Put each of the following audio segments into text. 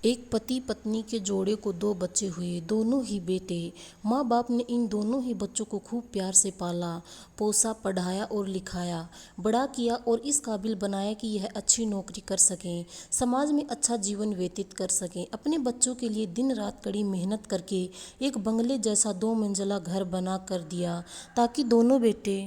एक पति पत्नी के जोड़े को दो बच्चे हुए, दोनों ही बेटे। माँ बाप ने इन दोनों ही बच्चों को खूब प्यार से पाला, पोसा, पढ़ाया और लिखाया, बड़ा किया और इस काबिल बनाया कि यह अच्छी नौकरी कर सकें, समाज में अच्छा जीवन व्यतीत कर सकें। अपने बच्चों के लिए दिन रात कड़ी मेहनत करके एक बंगले जैसा 2 मंजिला घर बना कर दिया, ताकि दोनों बेटे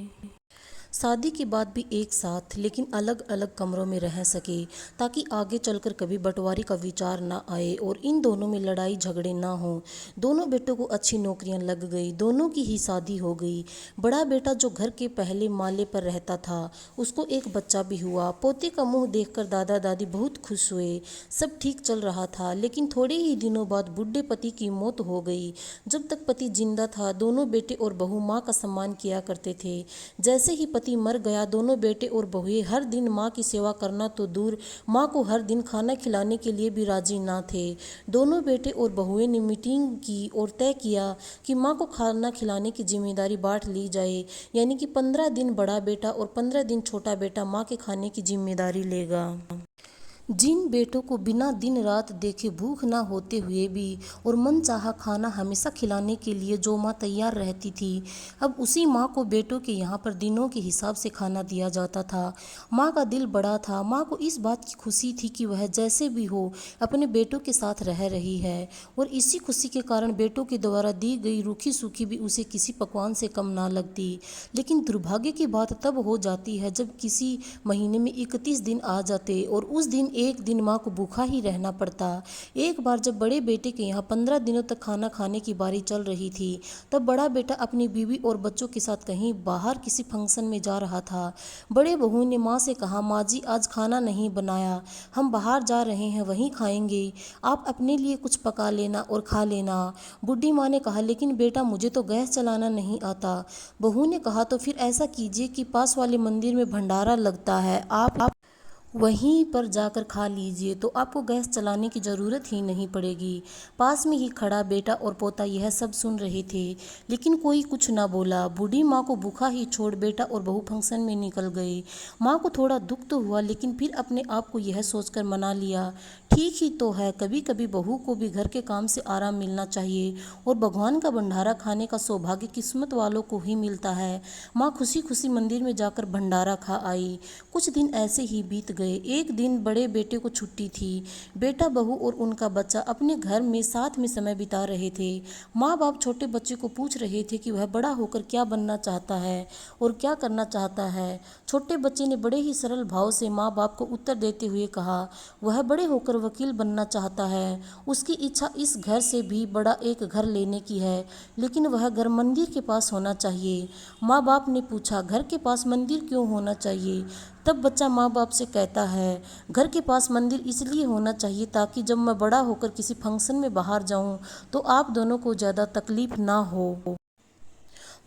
शादी के बाद भी एक साथ लेकिन अलग अलग कमरों में रह सके, ताकि आगे चलकर कभी बंटवारे का विचार ना आए और इन दोनों में लड़ाई झगड़े ना हो। दोनों बेटों को अच्छी नौकरियां लग गई, दोनों की ही शादी हो गई। बड़ा बेटा जो घर के पहले माले पर रहता था, उसको एक बच्चा भी हुआ। पोते का मुंह देखकर दादा दादी बहुत खुश हुए। सब ठीक चल रहा था, लेकिन थोड़े ही दिनों बाद बुढ़े पति की मौत हो गई। जब तक पति जिंदा था, दोनों बेटे और बहू माँ का सम्मान किया करते थे। जैसे ही पति मर गया, दोनों बेटे और बहुएं हर दिन माँ की सेवा करना तो दूर, माँ को हर दिन खाना खिलाने के लिए भी राजी ना थे। दोनों बेटे और बहुएं ने मीटिंग की और तय किया कि माँ को खाना खिलाने की जिम्मेदारी बांट ली जाए, यानी कि 15 दिन बड़ा बेटा और 15 दिन छोटा बेटा माँ के खाने की जिम्मेदारी लेगा। जिन बेटों को बिना दिन रात देखे भूख ना होते हुए भी और मन चाहा खाना हमेशा खिलाने के लिए जो माँ तैयार रहती थी, अब उसी माँ को बेटों के यहाँ पर दिनों के हिसाब से खाना दिया जाता था। माँ का दिल बड़ा था। माँ को इस बात की खुशी थी कि वह जैसे भी हो अपने बेटों के साथ रह रही है, और इसी खुशी के कारण बेटों के द्वारा दी गई रूखी सूखी भी उसे किसी पकवान से कम ना लगती। लेकिन दुर्भाग्य की बात तब हो जाती है जब किसी महीने में 31 दिन आ जाते और उस दिन एक दिन माँ को भूखा ही रहना पड़ता। एक बार जब बड़े बेटे के यहाँ 15 दिनों तक खाना खाने की बारी चल रही थी, तब बड़ा बेटा अपनी बीवी और बच्चों के साथ कहीं बाहर किसी फंक्शन में जा रहा था। बड़े बहू ने माँ से कहा, माँ जी आज खाना नहीं बनाया, हम बाहर जा रहे हैं, वहीं खाएंगे, आप अपने लिए कुछ पका लेना और खा लेना। बूढ़ी माँ ने कहा, लेकिन बेटा मुझे तो गैस चलाना नहीं आता। बहू ने कहा, तो फिर ऐसा कीजिए कि पास वाले मंदिर में भंडारा लगता है, आप वहीं पर जाकर खा लीजिए, तो आपको गैस चलाने की ज़रूरत ही नहीं पड़ेगी। पास में ही खड़ा बेटा और पोता यह सब सुन रहे थे, लेकिन कोई कुछ ना बोला। बूढ़ी माँ को भूखा ही छोड़ बेटा और बहू फंक्शन में निकल गए। माँ को थोड़ा दुख तो हुआ, लेकिन फिर अपने आप को यह सोचकर मना लिया, ठीक ही तो है, कभी कभी बहू को भी घर के काम से आराम मिलना चाहिए, और भगवान का भंडारा खाने का सौभाग्य किस्मत वालों को ही मिलता है। माँ खुशी खुशी मंदिर में जाकर भंडारा खा आई। कुछ दिन ऐसे ही बीत गए। एक दिन बड़े बेटे को छुट्टी थी। बेटा, बहू और उनका बच्चा अपने घर में साथ में समय बिता रहे थे। माँ बाप छोटे बच्चे को पूछ रहे थे कि वह बड़ा होकर क्या बनना चाहता है और क्या करना चाहता है। छोटे बच्चे ने बड़े ही सरल भाव से माँ बाप को उत्तर देते हुए कहा, वह बड़े होकर वकील बनना चाहता है। उसकी इच्छा इस घर से भी बड़ा एक घर लेने की है, लेकिन वह घर मंदिर के पास होना चाहिए। माँ बाप ने पूछा, घर के पास मंदिर क्यों होना चाहिए? तब बच्चा माँ बाप से कहता है, घर के पास मंदिर इसलिए होना चाहिए ताकि जब मैं बड़ा होकर किसी फंक्शन में बाहर जाऊं तो आप दोनों को ज़्यादा तकलीफ ना हो।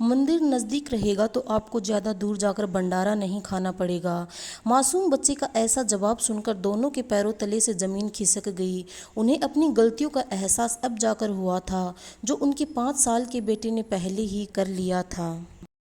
मंदिर नज़दीक रहेगा तो आपको ज़्यादा दूर जाकर भंडारा नहीं खाना पड़ेगा। मासूम बच्चे का ऐसा जवाब सुनकर दोनों के पैरों तले से ज़मीन खिसक गई। उन्हें अपनी गलतियों का एहसास अब जाकर हुआ था, जो उनके 5 साल के बेटे ने पहले ही कर लिया था।